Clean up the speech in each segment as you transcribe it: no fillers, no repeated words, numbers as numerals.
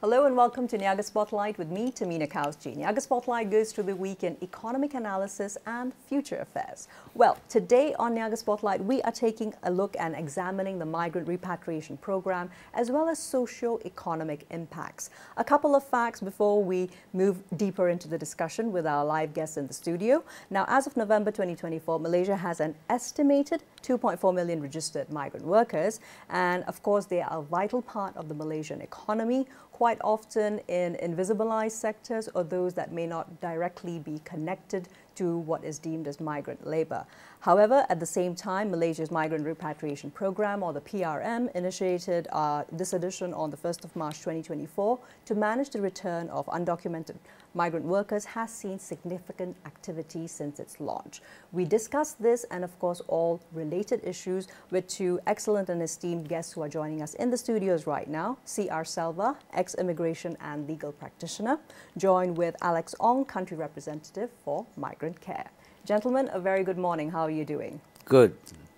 Hello and welcome to NIAGA Spotlight with me, Tamina Kausji. NIAGA Spotlight goes through the week in economic analysis and future affairs. Well, today on NIAGA Spotlight, we are taking a look and examining the Migrant Repatriation Program as well as socio-economic impacts. A couple of facts before we move deeper into the discussion with our live guests in the studio. Now, as of November 2024, Malaysia has an estimated 2.4 million registered migrant workers, and of course they are a vital part of the Malaysian economy, quite often in invisibilized sectors or those that may not directly be connected to what is deemed as migrant labor. However, at the same time, Malaysia's Migrant Repatriation Program, or the PRM, initiated this edition on the 1st of March 2024 to manage the return of undocumented migrant workers has seen significant activity since its launch. We discussed this and of course all related issues with two excellent and esteemed guests who are joining us in the studios right now. C.R. Selva, ex-immigration and legal practitioner, joined with Alex Ong, country representative for Migrant Care. Gentlemen, a very good morning. How are you doing? Good.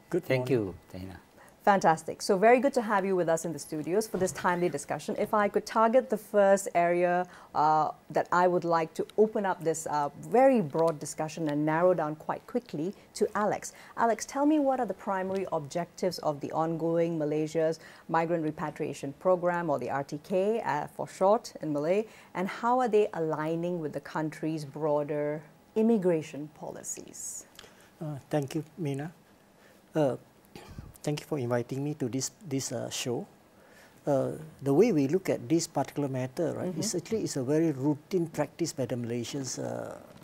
Good. Thank you, Dana. Fantastic. So very good to have you with us in the studios for this timely discussion. If I could target the first area that I would like to open up this very broad discussion and narrow down quite quickly to Alex. Alex, tell me what are the primary objectives of the ongoing Malaysia's Migrant Repatriation Program, or the RTK for short in Malay, and how are they aligning with the country's broader immigration policies? Thank you, Mina. Thank you for inviting me to this show. The way we look at this particular matter, right, is a very routine practice by the Malaysia's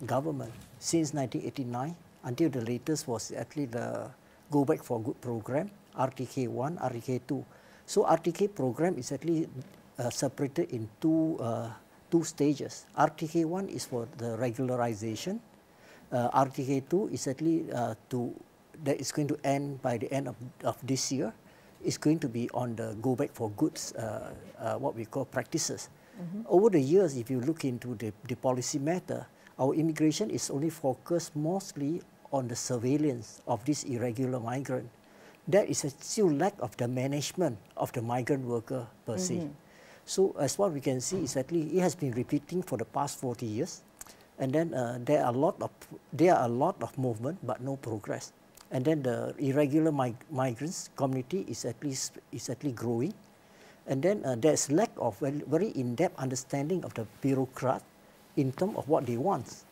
government since 1989 until the latest was actually the Go Back for Good program, RTK1, RTK2. So RTK program is actually separated in two stages. RTK1 is for the regularization. RTK2 is actually that is going to end by the end of this year. It's going to be on the Go Back for Goods, what we call practices. Over the years, if you look into the policy matter, our immigration is only focused mostly on the surveillance of this irregular migrant. There is a still lack of the management of the migrant worker per se. So as what we can see is actually it has been repeating for the past 40 years. And then there are a lot of movement, but no progress. And then the irregular migrants community is actually growing. And then there's lack of very in-depth understanding of the bureaucrat in terms of what they want.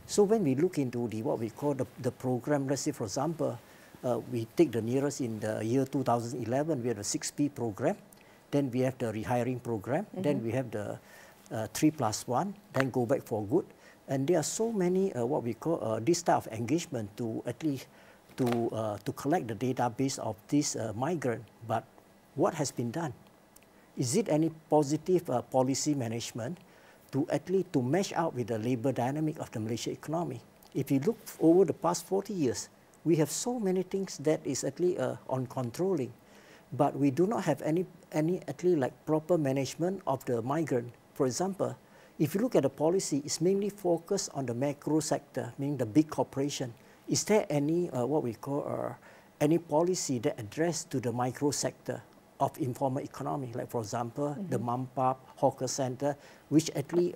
So when we look into what we call the program, let's say for example, we take the nearest in the year 2011, we have the 6P program. Then we have the rehiring program. Then we have the 3+1, then Go Back for Good. And there are so many what we call this type of engagement to at least to collect the database of this migrant. But what has been done? Is it any positive policy management to at least to match out with the labor dynamic of the Malaysian economy? If you look over the past 40 years, we have so many things that is at least on controlling, but we do not have any at least like proper management of the migrant. For example, if you look at the policy, it's mainly focused on the macro sector, meaning the big corporation. Is there any what we call any policy that address to the micro sector of informal economy, like for example the mom-pop hawker center, which actually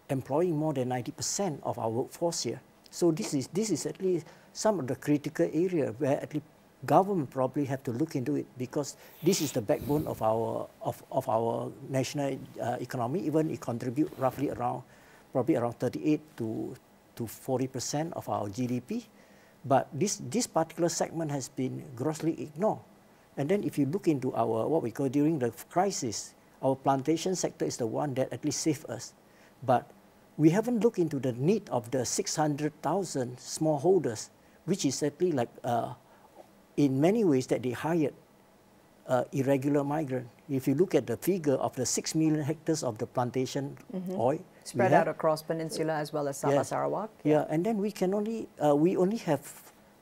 employing more than 90% of our workforce here. So this is at least some of the critical area where at least government probably have to look into it, because this is the backbone of our national economy. Even it contribute roughly probably around 38 to 40% of our GDP. But this particular segment has been grossly ignored. And then if you look into our, what we call during the crisis, our plantation sector is the one that at least saved us. But we haven't looked into the need of the 600,000 smallholders, which is actually like, in many ways that they hired irregular migrant. If you look at the figure of the 6 million hectares of the plantation oil, spread out across Peninsula as well as Sabah, Sarawak. Yeah, and then we can we only have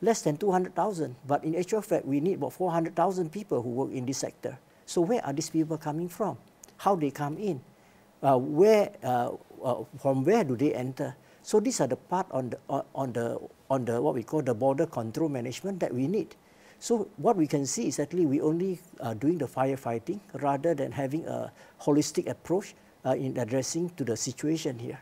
less than 200,000, but in actual fact we need about 400,000 people who work in this sector. So where are these people coming from? How they come in? From where do they enter? So these are the part on the what we call the border control management that we need. So what we can see is actually we only doing the firefighting rather than having a holistic approach in addressing to the situation here.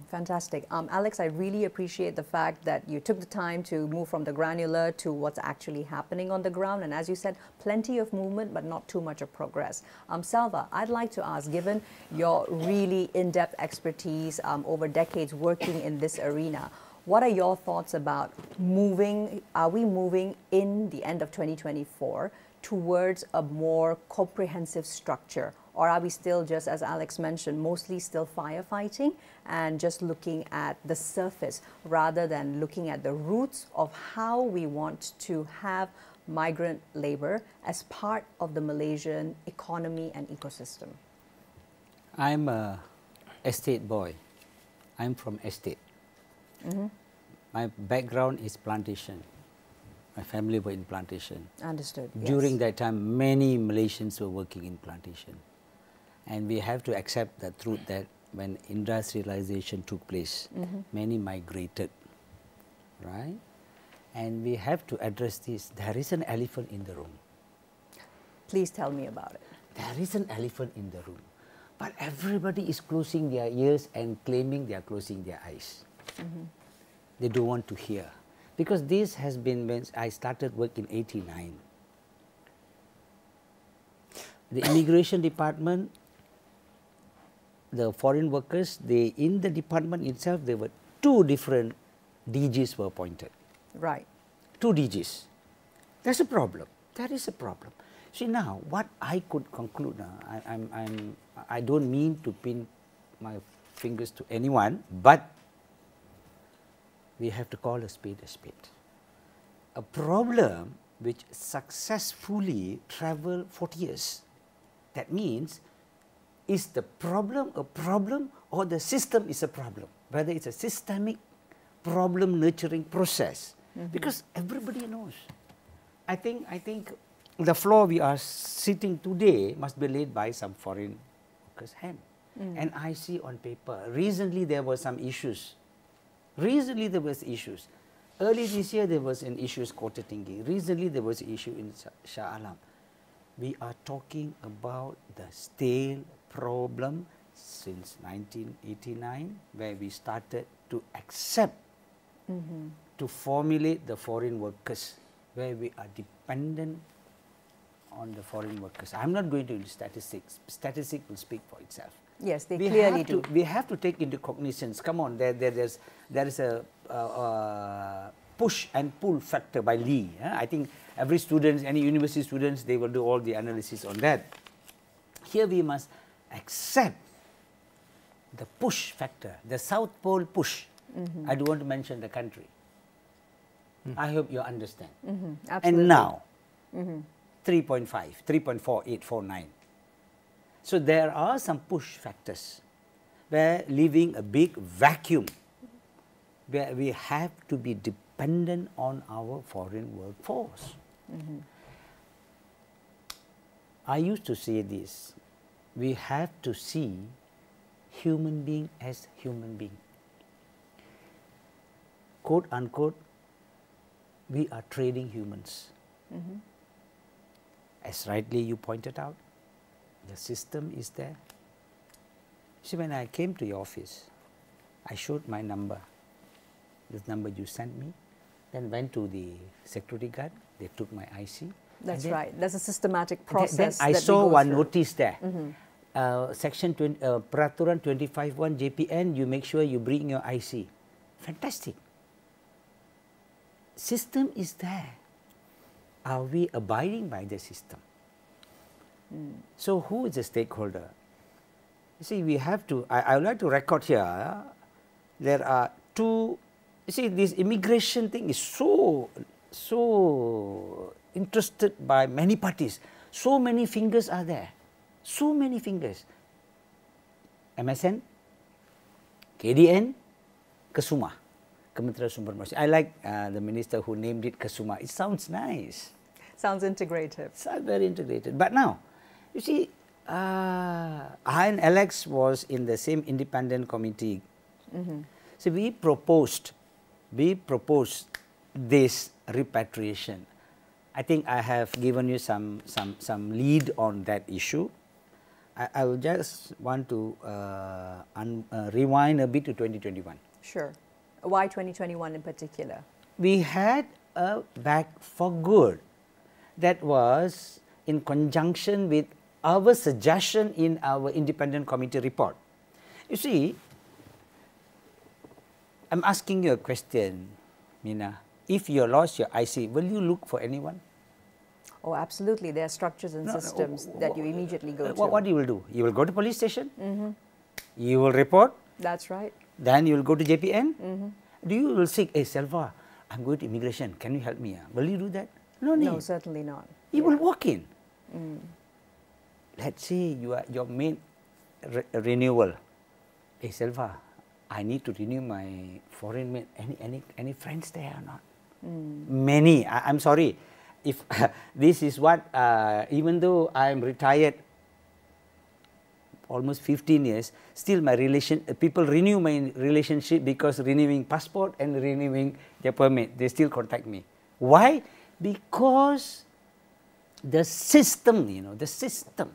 Fantastic. Alex, I really appreciate the fact that you took the time to move from the granular to what's actually happening on the ground. And as you said, plenty of movement, but not too much of progress. Salva, I'd like to ask, given your really in-depth expertise over decades working in this arena, what are your thoughts about moving? Are we moving in the end of 2024 towards a more comprehensive structure? Or are we still just, as Alex mentioned, mostly still firefighting and just looking at the surface rather than looking at the roots of how we want to have migrant labor as part of the Malaysian economy and ecosystem? I'm a estate boy. I'm from estate. My background is plantation. My family were in plantation. Understood. During Yes. that time, many Malaysians were working in plantation. And we have to accept the truth that when industrialization took place, many migrated, right? And we have to address this. There is an elephant in the room. Please tell me about it. There is an elephant in the room. But everybody is closing their ears and claiming they are closing their eyes. They don't want to hear. Because this has been when I started work in '89. The immigration department, the foreign workers, in the department itself, there were 2 different DGs were appointed. Right. 2 DGs. That's a problem. That is a problem. See now, what I could conclude now, I don't mean to pin my fingers to anyone, but we have to call a spade a spade. A problem which successfully traveled 40 years. That means, is the problem a problem or the system is a problem? Whether it's a systemic problem nurturing process. Because everybody knows. I think the floor we are sitting today must be laid by some foreign workers' hand. And I see on paper, recently there were some issues. Recently there was issues. Early this year there was an issue in Kota Tinggi. Recently there was an issue in Shah Alam. We are talking about the stale problem since 1989, where we started to accept, to formulate the foreign workers, where we are dependent on the foreign workers. I'm not going to use statistics. Statistics will speak for itself. Yes, they clearly do. We have to take into cognizance. Come on, there is a push and pull factor by Lee. I think every student, any university students, they will do all the analysis on that. Here we must accept the push factor, the South Pole push. I don't want to mention the country. I hope you understand. Absolutely. And now, 3.5, 3.4849. So there are some push factors where leaving a big vacuum where we have to be dependent on our foreign workforce. I used to say this, we have to see human being as human being. Quote unquote, we are trading humans. As rightly you pointed out, the system is there. See, when I came to your office, I showed my number, this number you sent me, then went to the security guard, they took my IC. That's right. There's a systematic process. Then I saw one notice there. Section 20, Peraturan 25(1) JPN, you make sure you bring your IC. Fantastic. System is there. Are we abiding by the system? So who is the stakeholder? You see, we have to, I would like to record here, there are 2, you see, this immigration thing is so interested by many parties. So many fingers are there. So many fingers. MSN, KDN, Kesuma, Kementerian Sumber Daya Manusia. I like the minister who named it Kesuma. It sounds nice. Sounds integrated. Sounds very integrated. But now, you see, I and Alex was in the same independent committee. So we proposed this repatriation. I think I have given you some lead on that issue. I would just want to rewind a bit to 2021. Sure. Why 2021 in particular? We had a back for good that was in conjunction with our suggestion in our independent committee report. You see, I'm asking you a question, Mina. If you lost your IC, will you look for anyone? Oh, absolutely. There are structures and systems that you immediately go to. What you will do? You will go to police station. You will report. That's right. Then you will go to JPN. Do you will seek, hey, Selva, I'm going to immigration. Can you help me? Will you do that? No need. No, certainly not. You will walk in. Let's say your main renewal. Hey, Selva, I need to renew my foreign maid. Any friends there or not? Many. I'm sorry. If this is what, even though I am retired almost 15 years, still my people renew my relationship because renewing passport and renewing their permit, they still contact me. Why? Because the system, you know, the system.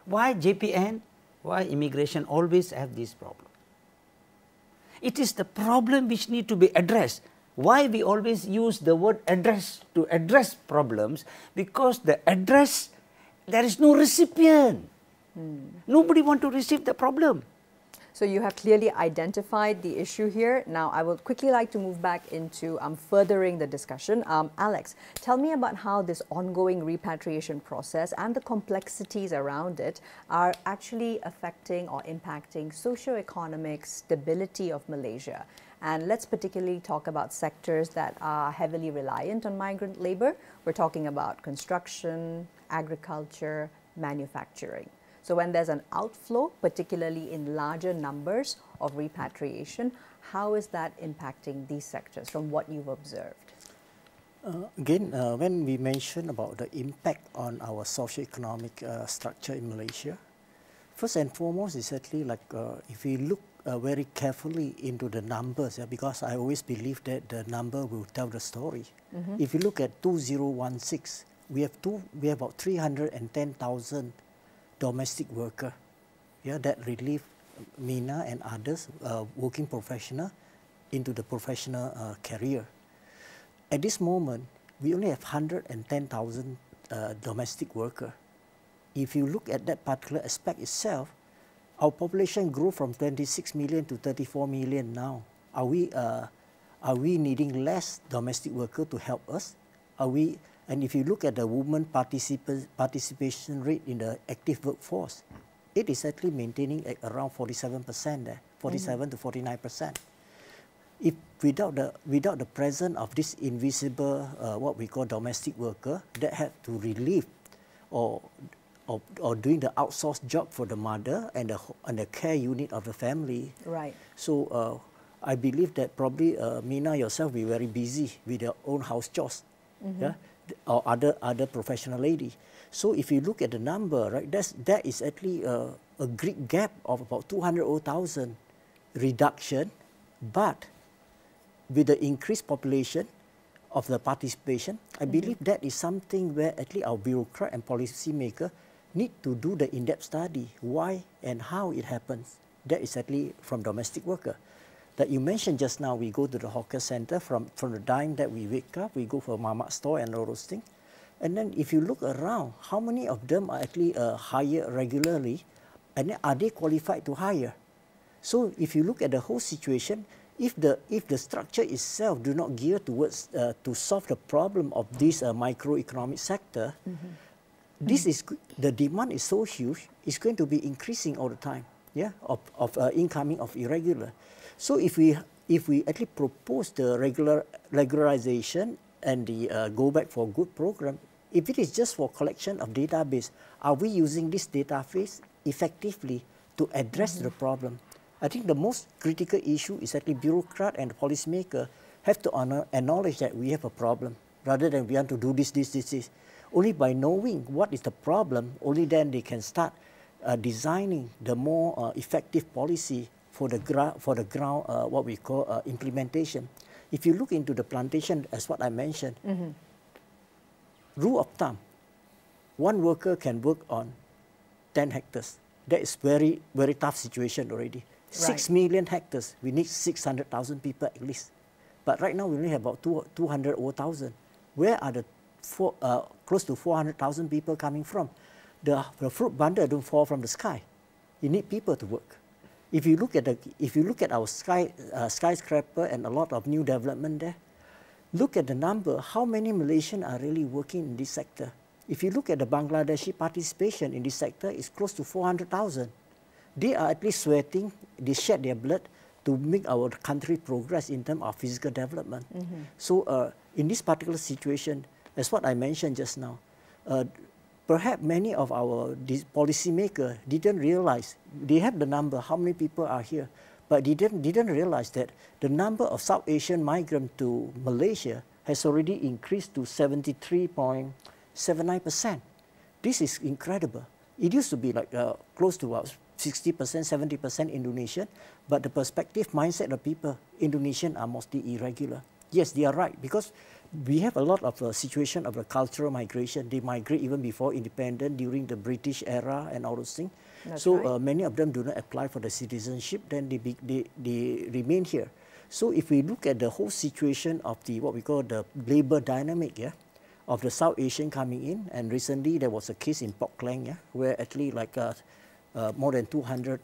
Why JPN, why immigration always have this problem? It is the problem which need to be addressed. Why we always use the word address to address problems? Because the address, there is no recipient. Nobody want to receive the problem. So you have clearly identified the issue here. Now I would quickly like to move back into furthering the discussion. Alex, tell me about how this ongoing repatriation process and the complexities around it are actually affecting or impacting socio-economic stability of Malaysia. And let's particularly talk about sectors that are heavily reliant on migrant labor. We're talking about construction, agriculture, manufacturing. So when there's an outflow, particularly in larger numbers of repatriation, how is that impacting these sectors from what you've observed? Again, when we mention about the impact on our socio-economic structure in Malaysia, first and foremost is actually like if we look very carefully into the numbers, because I always believe that the number will tell the story. If you look at 2016, we have about 310,000 domestic worker, that relieve Mina and others working professional into the professional career. At this moment, we only have 110,000 domestic worker. If you look at that particular aspect itself, our population grew from 26 million to 34 million now. Are we needing less domestic worker to help us? And if you look at the women participation rate in the active workforce, it is actually maintaining at around 47% there, 47 to 49%. If without the presence of this invisible, what we call domestic worker, that had to relieve or doing the outsourced job for the mother and the care unit of the family. Right. So I believe that probably Mina yourself will be very busy with your own house chores. Or other professional lady. So if you look at the number, right, that is actually a great gap of about 200,000 reduction, but with the increased population of the participation, I believe that is something where actually our bureaucrat and policymaker need to do the in-depth study, why and how it happens. That is actually from domestic worker. That you mentioned just now, we go to the hawker center from the time that we wake up, we go for a mamak store and all those things. And then if you look around, how many of them are actually hired regularly, and then are they qualified to hire? So if you look at the whole situation, if the structure itself do not gear towards to solve the problem of this microeconomic sector, the demand is so huge, it's going to be increasing all the time, of incoming of irregular. So if we actually propose the regularization and the Go Back for Good program, if it is just for collection of database, are we using this database effectively to address the problem? I think the most critical issue is actually bureaucrat and policymaker have to acknowledge that we have a problem, rather than we want to do this. Only by knowing what is the problem, only then they can start designing the more effective policy for the ground, what we call implementation. If you look into the plantation, as what I mentioned, rule of thumb, one worker can work on 10 hectares. That is very, very tough situation already. Right. 6 million hectares, we need 600,000 people at least. But right now we only have about 200,000. Where are the close to 400,000 people coming from? The fruit bundle don't fall from the sky. You need people to work. If you look at our skyscraper and a lot of new development there, look at the number. How many Malaysians are really working in this sector? If you look at the Bangladeshi participation in this sector, it's close to 400,000. They are at least sweating. They shed their blood to make our country progress in terms of physical development. So in this particular situation, as what I mentioned just now, perhaps many of our policymakers didn't realize, they have the number, how many people are here, but they didn't realize that the number of South Asian migrants to Malaysia has already increased to 73.79%. This is incredible. It used to be like close to about 60%, 70% Indonesian, but the perspective mindset of people, Indonesian are mostly irregular. Yes, they are right, because we have a lot of situation of the cultural migration. They migrate even before independence, during the British era and all those things. So right. Many of them do not apply for the citizenship, then they remain here. So if we look at the whole situation of the what we call the labor dynamic, yeah, of the South Asian coming in, and recently there was a case in Port Klang, yeah, where actually like more than 200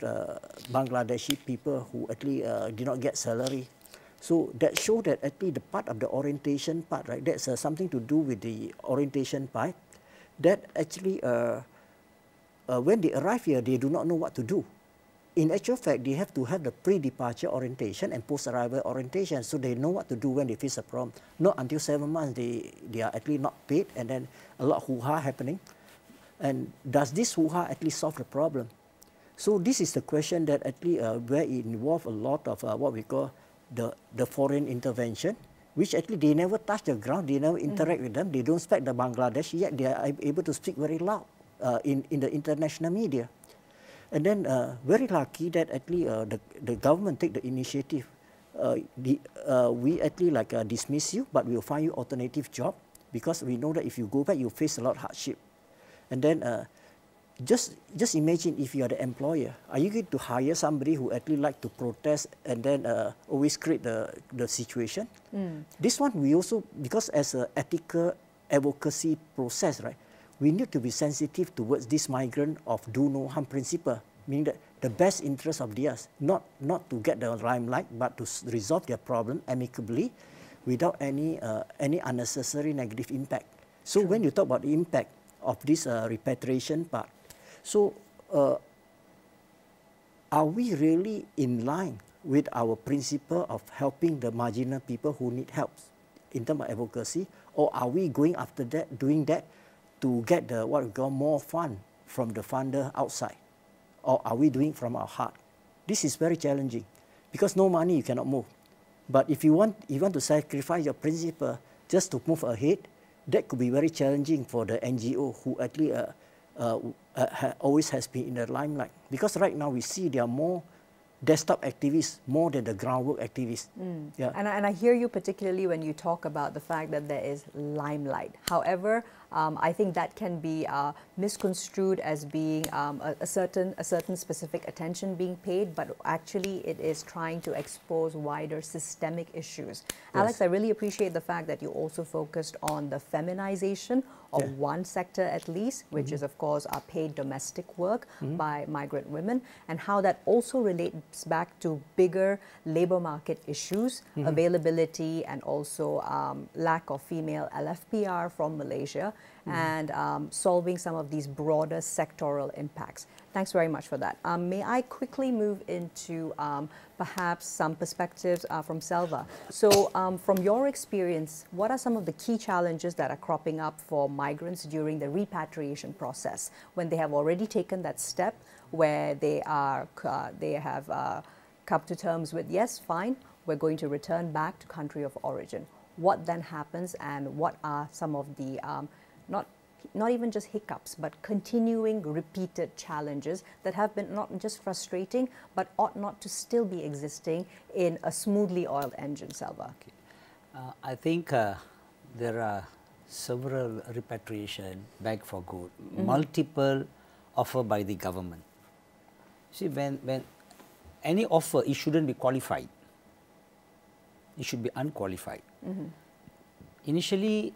Bangladeshi people who actually did not get salary. So that shows that actually the part of the orientation part, right, that's something to do with the orientation part, that actually when they arrive here, they do not know what to do. In actual fact, they have to have the pre-departure orientation and post-arrival orientation, so they know what to do when they face a problem. Not until 7 months, they are actually not paid, and then a lot of hoo-ha happening. And does this hoo-ha actually solve the problem? So this is the question that actually where it involves a lot of what we call the foreign intervention, which actually they never touch the ground, they never interact with them, they don't speak the Bangladesh, yet they are able to speak very loud in the international media. And then very lucky that actually the government take the initiative. We actually like dismiss you, but we'll find you alternative job, because we know that if you go back, you face a lot of hardship. And then just imagine if you are the employer, are you going to hire somebody who actually like to protest and then always create the situation? This one we also, because as an ethical advocacy process, right, we need to be sensitive towards this migrant of do no harm principle, meaning that the best interest of theirs, not to get the limelight, but to resolve their problem amicably without any unnecessary negative impact. So when you talk about the impact of this repatriation part, so are we really in line with our principle of helping the marginal people who need help in terms of advocacy, or are we going after that, doing that to get the what we call more fund from the funder outside, or are we doing it from our heart? This is very challenging, because no money you cannot move. But if you want to sacrifice your principle just to move ahead, that could be very challenging for the NGO who actually always has been in the limelight. Because right now we see there are more desktop activists more than the groundwork activists. Yeah. And I hear you particularly when you talk about the fact that there is limelight. However, I think that can be misconstrued as being a certain specific attention being paid, but actually it is trying to expose wider systemic issues. Yes. Alex, I really appreciate the fact that you also focused on the feminization of one sector at least, which is of course paid domestic work by migrant women, and how that also relates back to bigger labor market issues, availability, and also lack of female LFPR from Malaysia, and solving some of these broader sectoral impacts. Thanks very much for that. May I quickly move into perhaps some perspectives from Selva. So from your experience, what are some of the key challenges that are cropping up for migrants during the repatriation process, when they have already taken that step where they have come to terms with, yes, fine, we're going to return back to country of origin. What then happens, and what are some of the not even just hiccups, but continuing repeated challenges that have been not just frustrating, but ought not to still be existing in a smoothly oiled engine, Selva? Okay. I think there are several repatriation back for good, multiple offered by the government. See, when any offer, it shouldn't be qualified. It should be unqualified. Initially,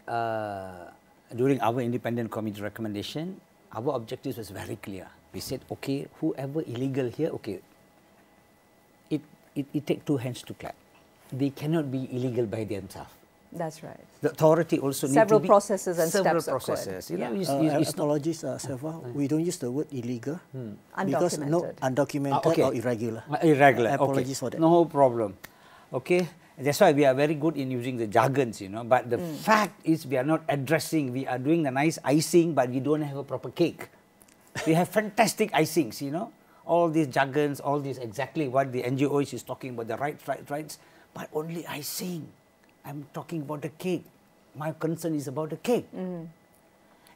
during our independent committee recommendation, our objectives was very clear. We said, okay, whoever illegal here, okay, it takes two hands to clap. They cannot be illegal by themselves. That's right. The authority also Several need to be processes and several steps processes. You know, Apologies, Selva. We don't use the word illegal because no undocumented okay. or irregular. Irregular. Apologies okay. for that. No problem. Okay. That's why we are very good in using the jargons, you know. But the fact is, we are not addressing. We are doing the nice icing, but we don't have a proper cake. We have fantastic icings, you know. All these jargons, all this exactly what the NGO is talking about, the rights, but only icing. I'm talking about the cake. My concern is about the cake. You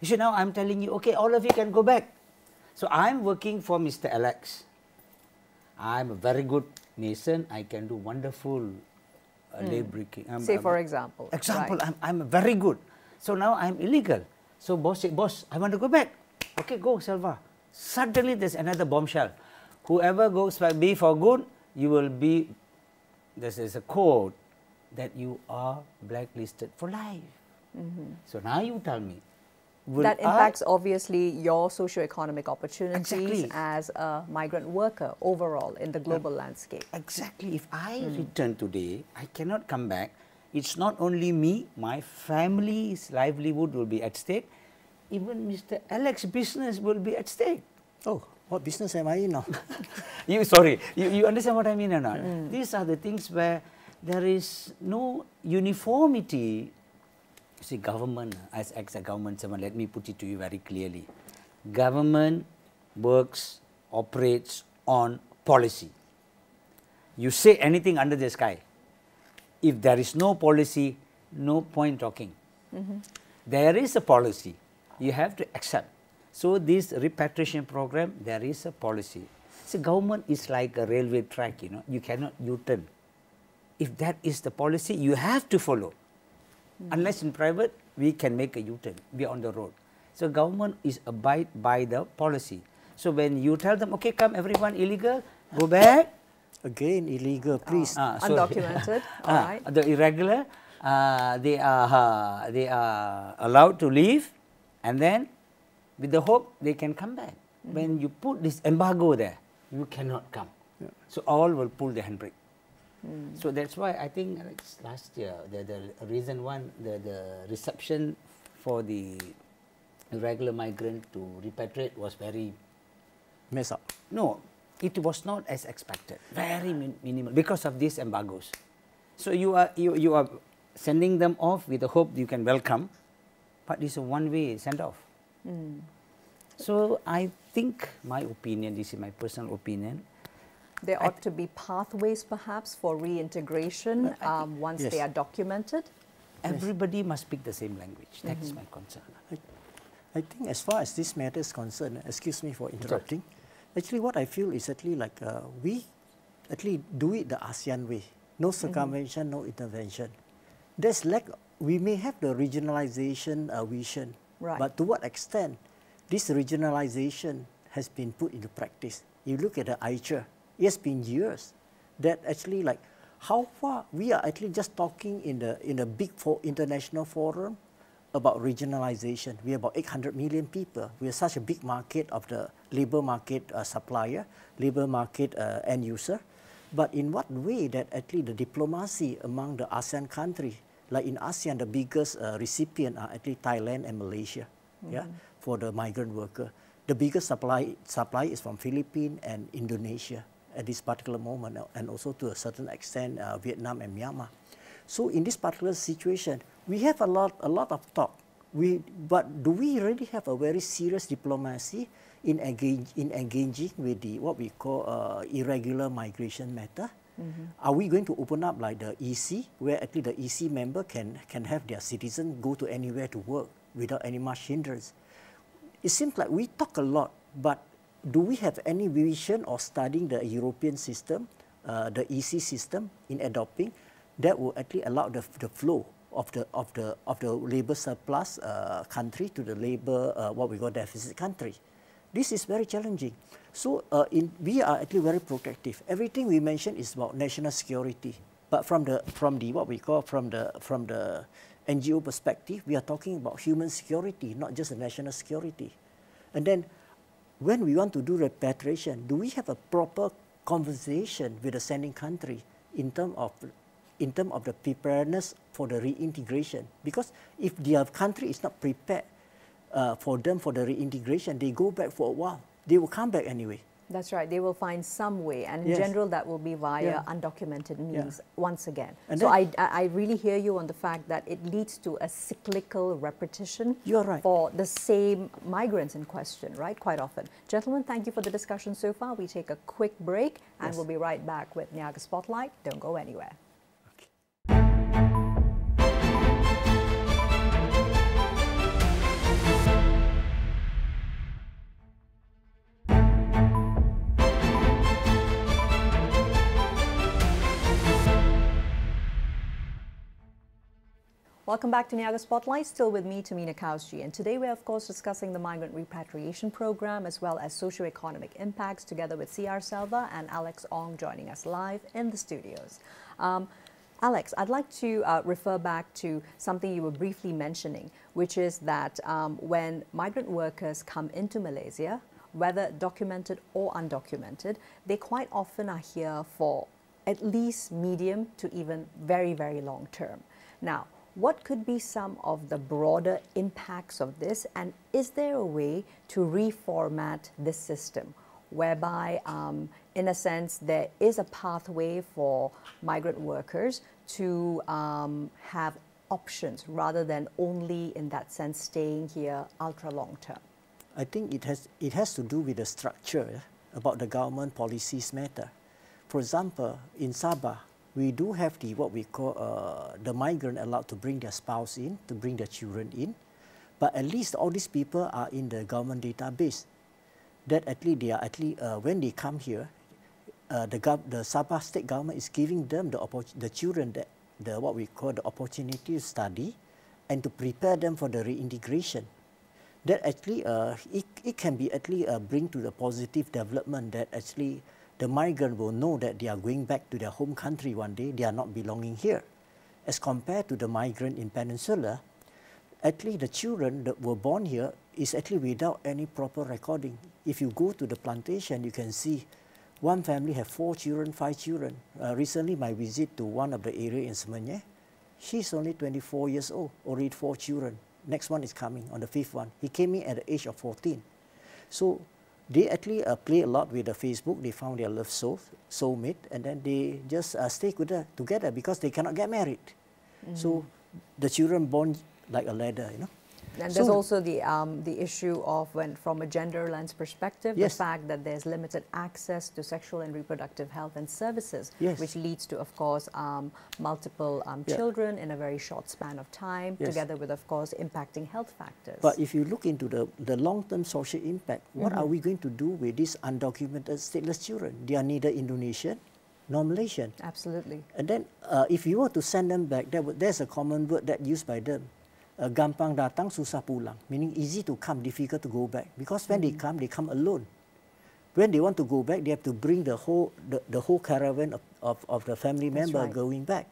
see, now I'm telling you, okay, all of you can go back. So I'm working for Mr. Alex. I'm a very good mason. I can do wonderful laboring. Say, for example. Right. I'm very good. So now I'm illegal. So boss said, boss, I want to go back. Okay, go, Selva. Suddenly there's another bombshell. Whoever goes back be for good, you will be, this is a code, that you are blacklisted for life. So now you tell me. That impacts obviously your socio-economic opportunities Exactly. as a migrant worker overall in the global landscape. Exactly. If I return today, I cannot come back. It's not only me, my family's livelihood will be at stake. Even Mr. Alex's business will be at stake. Oh, what business am I in now? You understand what I mean or not? These are the things where there is no uniformity. See, government, as a government servant, let me put it to you very clearly. Government works, operates on policy. You say anything under the sky. If there is no policy, no point talking. There is a policy. You have to accept. So this repatriation program, there is a policy. See, government is like a railway track, you know. You cannot U-turn. If that is the policy, you have to follow. Unless in private, we can make a U-turn. We are on the road. So government is abide by the policy. So when you tell them, okay, come everyone illegal, go back. Again, illegal, please. Undocumented, all right. The irregular, they are allowed to leave, and then with the hope they can come back. When you put this embargo there, you cannot come. So all will pull the handbrake. So that's why I think last year, the reason one, the reception for the irregular migrant to repatriate was very Mess up. No, it was not as expected. Very minimal because of these embargoes. So you are sending them off with the hope you can welcome, but it's a one-way send off. So I think my opinion, this is my personal opinion. There ought to be pathways perhaps for reintegration once they are documented. Everybody must speak the same language. That is my concern. I think as far as this matter is concerned, excuse me for interrupting, actually what I feel is actually like we actually do it the ASEAN way. No circumvention, no intervention. There's we may have the regionalization vision, but to what extent this regionalization has been put into practice? You look at the ICHR, it has been years that actually like how far we are actually just talking in a big international forum about regionalization. We are about 800 million people. We are such a big market of the labor market supplier, labor market end user. But in what way that actually the diplomacy among the ASEAN countries, like in ASEAN, the biggest recipient are actually Thailand and Malaysia, for the migrant worker. The biggest supply is from Philippines and Indonesia at this particular moment, and also to a certain extent Vietnam and Myanmar. So in this particular situation, we have a lot of talk. But do we really have a very serious diplomacy in engaging with the what we call irregular migration matter? Are we going to open up like the EC, where actually the EC member can have their citizens go to anywhere to work without any much hindrance? It seems like we talk a lot, but do we have any vision or studying the European system, the EC system in adopting that will actually allow the flow of the labor surplus country to the labor what we call deficit country? This is very challenging. So we are actually very protective. Everything we mention is about national security. But from the what we call from the NGO perspective, we are talking about human security, not just the national security. And then when we want to do repatriation, do we have a proper conversation with the sending country in terms of the preparedness for the reintegration? Because if their country is not prepared for the reintegration, they go back for a while. They will come back anyway. That's right. They will find some way, and in general, that will be via undocumented means once again. And so I really hear you on the fact that it leads to a cyclical repetition for the same migrants in question, right? Quite often. Gentlemen, thank you for the discussion so far. We take a quick break, and we'll be right back with NIAGA Spotlight. Don't go anywhere. Welcome back to NIAGA Spotlight, still with me, Tamina Kausji. And today we're, of course, discussing the Migrant Repatriation Program as well as socio-economic impacts, together with C.R. Selva and Alex Ong joining us live in the studios. Alex, I'd like to refer back to something you were briefly mentioning, which is that when migrant workers come into Malaysia, whether documented or undocumented, they quite often are here for at least medium to even very, very long term. Now, what could be some of the broader impacts of this, and is there a way to reformat this system whereby, in a sense, there is a pathway for migrant workers to have options rather than only, in that sense, staying here ultra long term? I think it has to do with the structure about the government policies matter. For example, in Sabah, we do have what we call the migrant allowed to bring their spouse in, to bring their children in, but at least all these people are in the government database. That at least they are when they come here, the Sabah state government is giving them the children what we call the opportunity to study and to prepare them for the reintegration. That actually it can be bring to the positive development that actually the migrant will know that they are going back to their home country one day, they are not belonging here. As compared to the migrant in Peninsula, actually the children that were born here is actually without any proper recording. If you go to the plantation, you can see one family have 4 children, 5 children. Recently, my visit to one of the area in Semenyih, she's only 24 years old, already 4 children. Next one is coming on the 5th one. He came in at the age of 14. So they actually play a lot with the Facebook. They found their love soulmate, and then they just stay together because they cannot get married. So the children born like a ladder, you know. And there's also the issue of, from a gender lens perspective, the fact that there's limited access to sexual and reproductive health and services, which leads to, of course, multiple children in a very short span of time, together with, of course, impacting health factors. But if you look into the long-term social impact, what are we going to do with these undocumented stateless children? They are neither Indonesian nor Malaysian. Absolutely. And then if you were to send them back, there's a common word that used by them. Gampang datang, susah pulang, meaning easy to come, difficult to go back. Because when they come alone. When they want to go back, they have to bring the whole caravan of the family member going back.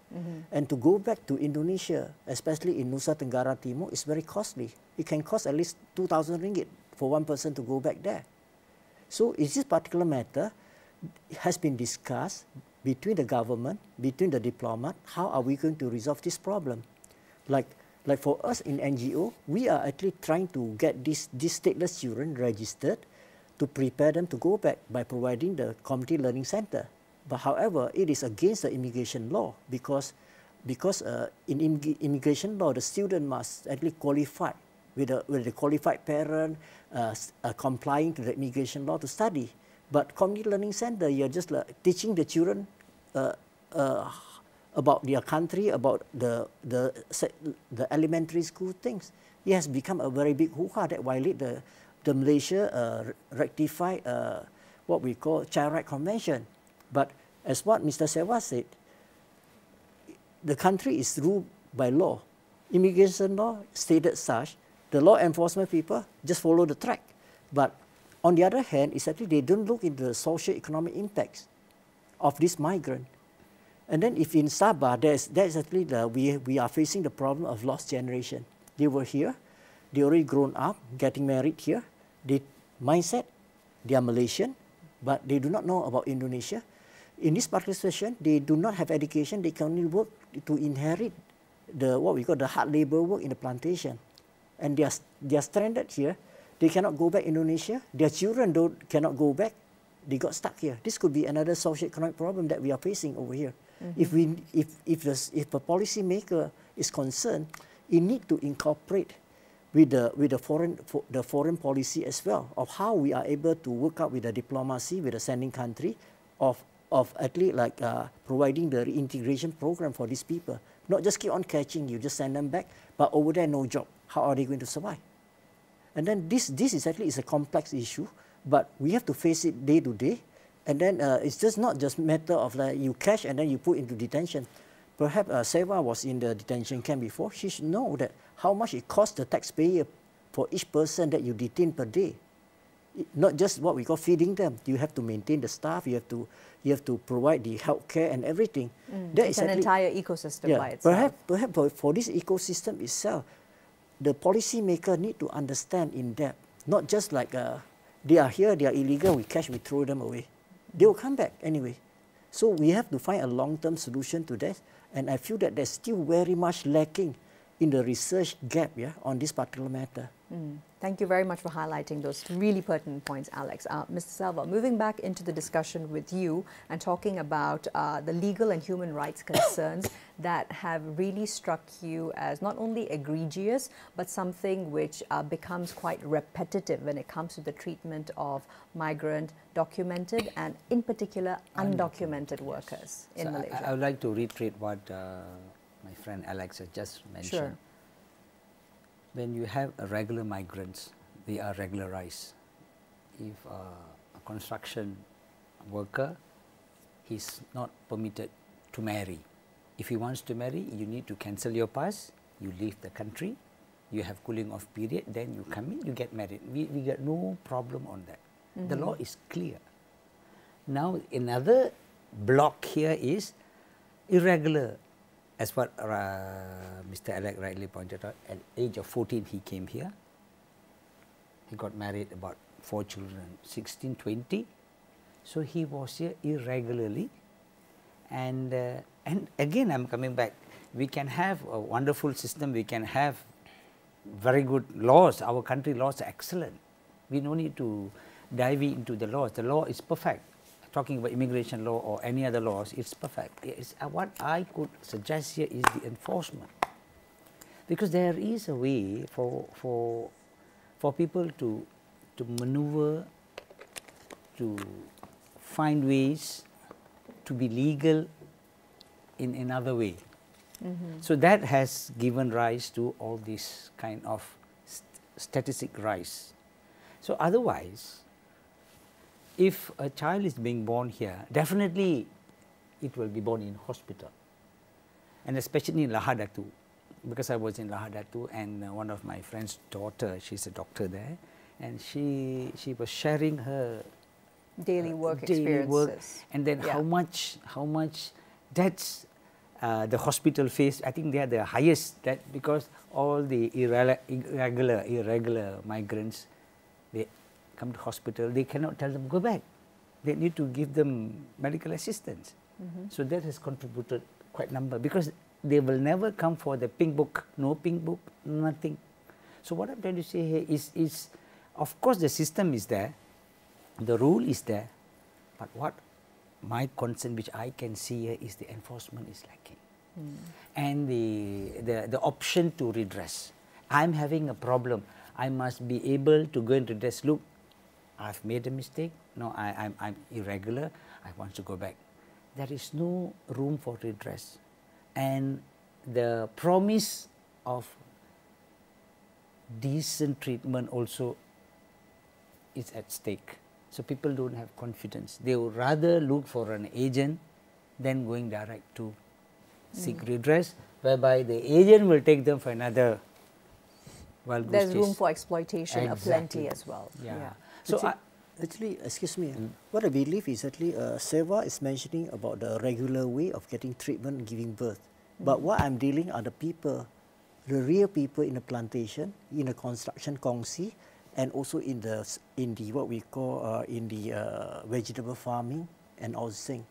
And to go back to Indonesia, especially in Nusa Tenggara Timur, is very costly. It can cost at least 2,000 ringgit for one person to go back there. So is this particular matter has been discussed between the government, between the diplomat, how are we going to resolve this problem? Like for us in NGO, we are actually trying to get these stateless children registered to prepare them to go back by providing the community learning center. But however, it is against the immigration law because in immigration law, the student must actually qualify with a qualified parent, complying to the immigration law to study. But community learning center, you're just teaching the children about their country, about the elementary school things. It has become a very big hoo-ha that violate the Malaysia rectify what we call Child Rights Convention. But as what Mr. Selva said, the country is ruled by law. Immigration law stated such, the law enforcement people just follow the track. But On the other hand, it's actually they don't look into the socio-economic impacts of this migrant. And then if in Sabah, there's actually we are facing the problem of lost generation. They were here, they already grown up, getting married here. They mindset, they are Malaysian, but they do not know about Indonesia. In this particular situation, they do not have education. They can only work to inherit what we call the hard labor work in the plantation, and they are stranded here. They cannot go back Indonesia. Their children cannot go back. They got stuck here. This could be another socio-economic problem that we are facing over here. If a policy maker is concerned, it need to incorporate with the foreign policy as well, of how we are able to work out with the diplomacy with the sending country of at least like providing the reintegration program for these people. Not just keep on catching you, just send them back, but over there no job. How are they going to survive? And then this is actually a complex issue, but we have to face it day to day. And then it's just not just matter of like you catch and then you put into detention. Perhaps Seva was in the detention camp before. She should know that how much it costs the taxpayer for each person that you detain per day. Not just what we call feeding them. You have to maintain the staff. You have to provide the health care and everything. It's an entire ecosystem by itself. Perhaps for this ecosystem itself, the policymaker need to understand in depth. Not just like they are here, they are illegal, we catch, we throw them away. They will come back anyway. So we have to find a long-term solution to that. And I feel that there's still very much lacking in the research gap on this particular matter. Thank you very much for highlighting those really pertinent points, Alex. Mr. Selva, moving back into the discussion with you and talking about the legal and human rights concerns that have really struck you as not only egregious, but something which becomes quite repetitive when it comes to the treatment of migrant, documented, and in particular undocumented workers in Malaysia. I would like to reiterate what my friend Alex has just mentioned. Sure. When you have regular migrants, they are regularized. If a construction worker, he's not permitted to marry. If he wants to marry, you need to cancel your pass, you leave the country, you have cooling off period, then you come in, you get married. We got no problem on that. The law is clear. Now another block here is irregular. As what Mr. Alex rightly pointed out, at the age of 14 he came here. He got married, about 4 children, 16, 20. So he was here irregularly. And again, I'm coming back. We can have a wonderful system. We can have very good laws. Our country laws are excellent. We don't need to dive into the laws. The law is perfect. Talking about immigration law or any other laws, it's perfect. What I could suggest here is the enforcement, because there is a way for people to maneuver, to find ways to be legal in another way. So that has given rise to all this kind of statistic rise. So otherwise, if a child is being born here, definitely it will be born in hospital. And especially in Lahadatu, because I was in Lahadatu, and one of my friend's daughter, she's a doctor there, and she was sharing her daily work experiences. And then how much that's the hospital face. I think they are the highest, that because all the irregular migrants, they come to hospital, they cannot tell them go back. They need to give them medical assistance. So that has contributed quite a number, because they will never come for the pink book, no pink book, nothing. So what I'm trying to say here is of course the system is there, the rule is there, but what my concern which I can see here is the enforcement is lacking. And the option to redress. I'm having a problem. I must be able to go and redress. Look, I've made a mistake. No, I'm irregular. I want to go back. There is no room for redress. And the promise of decent treatment also is at stake. So people don't have confidence. They would rather look for an agent than going direct to seek redress, whereby the agent will take them for another There's room for exploitation aplenty as well. Yeah. So Actually, excuse me, what I believe is actually Seva is mentioning about the regular way of getting treatment and giving birth. But what I'm dealing are the people, the real people in the plantation, in the construction kongsi, and also in the what we call in the vegetable farming and all this thing.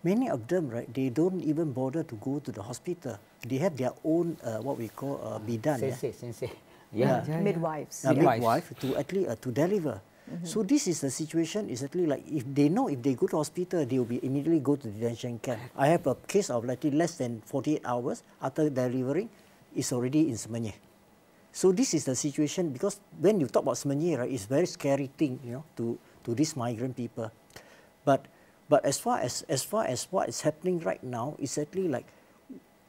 Many of them, right, they don't even bother to go to the hospital. They have their own what we call bidan, Sensei. Yeah. Midwives. midwife to actually to deliver. So this is the situation. Is actually like if they know if they go to hospital, they will be immediately go to detention camp. I have a case of like less than 48 hours after delivering, it's already in Semenyih. So this is the situation, because when you talk about Semenyih, right, it's very scary thing, you know, to these migrant people. But as far as what is happening right now, it's actually like,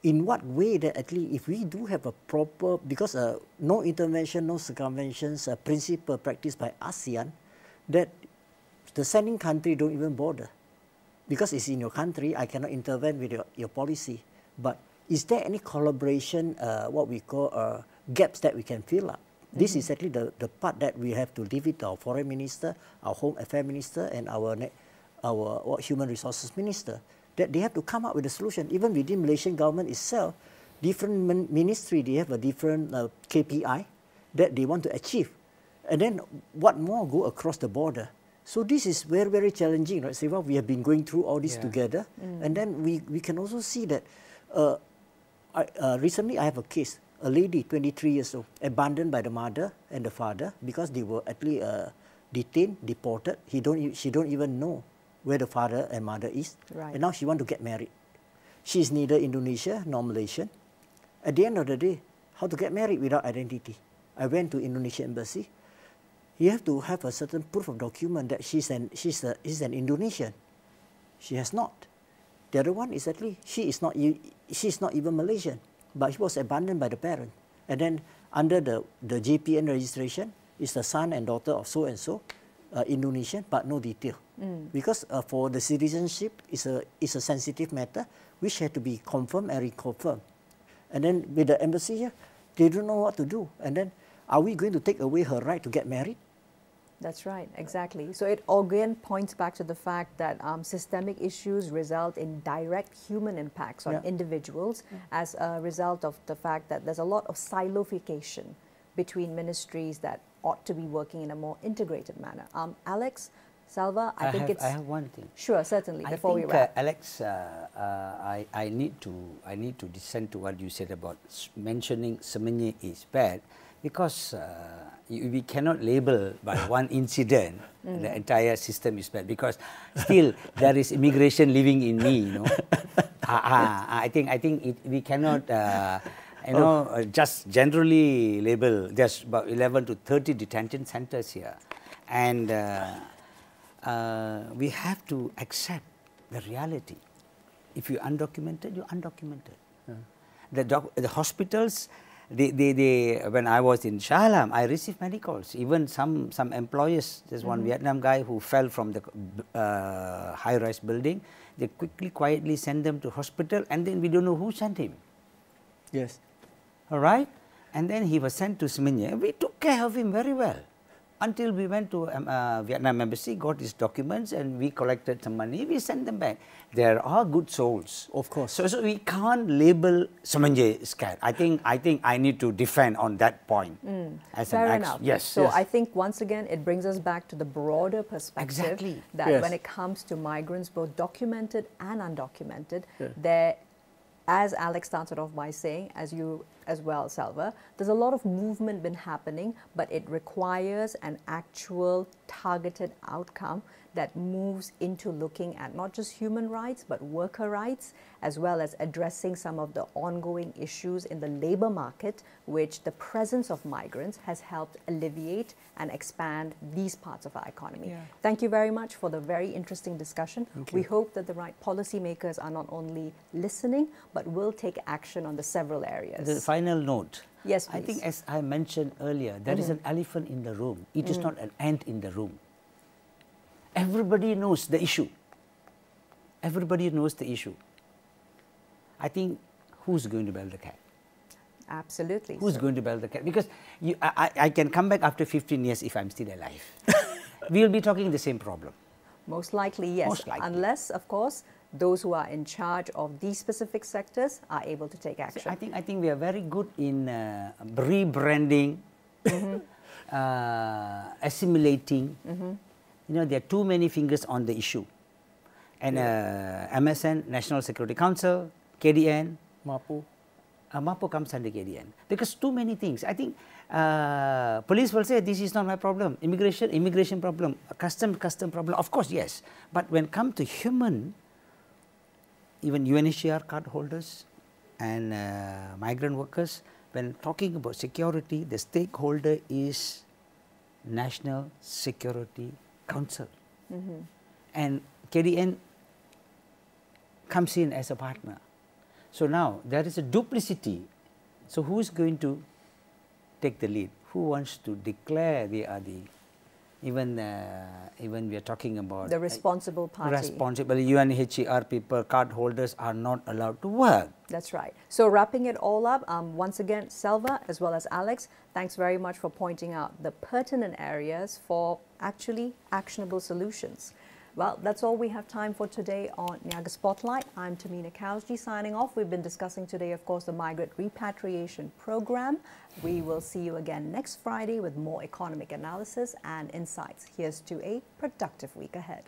in what way that actually if we do have a proper, because no intervention, no circumventions, principle practiced by ASEAN, that the sending country don't even bother. Because it's in your country, I cannot intervene with your policy. But is there any collaboration, what we call gaps that we can fill up? This is actually the part that we have to leave it to our foreign minister, our home affairs minister, and our human resources minister, that they have to come up with a solution. Even within Malaysian government itself, different ministry, they have a different KPI that they want to achieve. And then what more go across the border. So this is very, very challenging, right, Seva? We have been going through all this together. And then we can also see that recently I have a case, a lady, 23 years old, abandoned by the mother and the father because they were actually detained, deported. She don't even know where the father and mother is. Right. And now she wants to get married. She is neither Indonesian nor Malaysian. At the end of the day, how to get married without identity? I went to Indonesian embassy. You have to have a certain proof of document that she's an Indonesian. She has not. The other one is actually she's not even Malaysian, but she was abandoned by the parent. And then under the JPN registration is the son and daughter of so and so, Indonesian, but no detail. Because for the citizenship is a sensitive matter which had to be confirmed and reconfirmed. And then with the embassy here, they don't know what to do. And then are we going to take away her right to get married? That's right, exactly. So it again points back to the fact that systemic issues result in direct human impacts on individuals as a result of the fact that there's a lot of siloification between ministries that ought to be working in a more integrated manner. Alex, Salva, I have one thing. Sure, certainly. Before we wrap, Alex, I need to dissent to what you said about mentioning Semenyih is bad, because we cannot label by one incident the entire system is bad, because still there is immigration living in me. You know, I think we cannot. Just generally label. There's about 11 to 30 detention centers here, and we have to accept the reality. If you're undocumented, you're undocumented. The hospitals, when I was in Shah Alam, I received many calls. Even some employers, there's one Vietnam guy who fell from the high-rise building. They quietly send them to hospital, and then we don't know who sent him. Yes. All right? And then he was sent to Semenyih. We took care of him very well until we went to Vietnam embassy, got his documents, and we collected some money. We sent them back. There are good souls. Of course. So we can't label Semenyih scared. I think I need to defend on that point. Fair enough. Yes. So I think once again it brings us back to the broader perspective that when it comes to migrants, both documented and undocumented, there, as Alex started off by saying, as you as well, Salva, there's a lot of movement been happening, but it requires an actual targeted outcome that moves into looking at not just human rights, but worker rights, as well as addressing some of the ongoing issues in the labor market, which the presence of migrants has helped alleviate and expand these parts of our economy. Thank you very much for the very interesting discussion. We hope that the right policymakers are not only listening, but will take action on the several areas. The final note. Yes, please. I think, as I mentioned earlier, there is an elephant in the room. It is not an ant in the room. Everybody knows the issue. Everybody knows the issue. I think, who's going to bail the cat? Absolutely. Who's going to bail the cat? Because I can come back after 15 years if I'm still alive. we will be talking the same problem. Most likely, yes. Most likely. Unless, of course, those who are in charge of these specific sectors are able to take action. I think we are very good in rebranding, assimilating. You know, there are too many fingers on the issue. And MSN, National Security Council, KDN, MAPU. MAPU comes under KDN. Because too many things. I think police will say, this is not my problem. Immigration problem. Custom problem. Of course, yes. But when come to human, even UNHCR card holders and migrant workers, when talking about security, the stakeholder is National Security Council. And KDN comes in as a partner. So now there is a duplicity. So who is going to take the lead? Who wants to declare they are the, even we are talking about the responsible party. Responsible UNHCR people, card holders are not allowed to work. That's right. So wrapping it all up, once again, Selva as well as Alex, thanks very much for pointing out the pertinent areas for actually actionable solutions. Well, that's all we have time for today on NIAGA Spotlight. I'm Tamina Kausji signing off. We've been discussing today, of course, the Migrant Repatriation Program. We will see you again next Friday with more economic analysis and insights. Here's to a productive week ahead.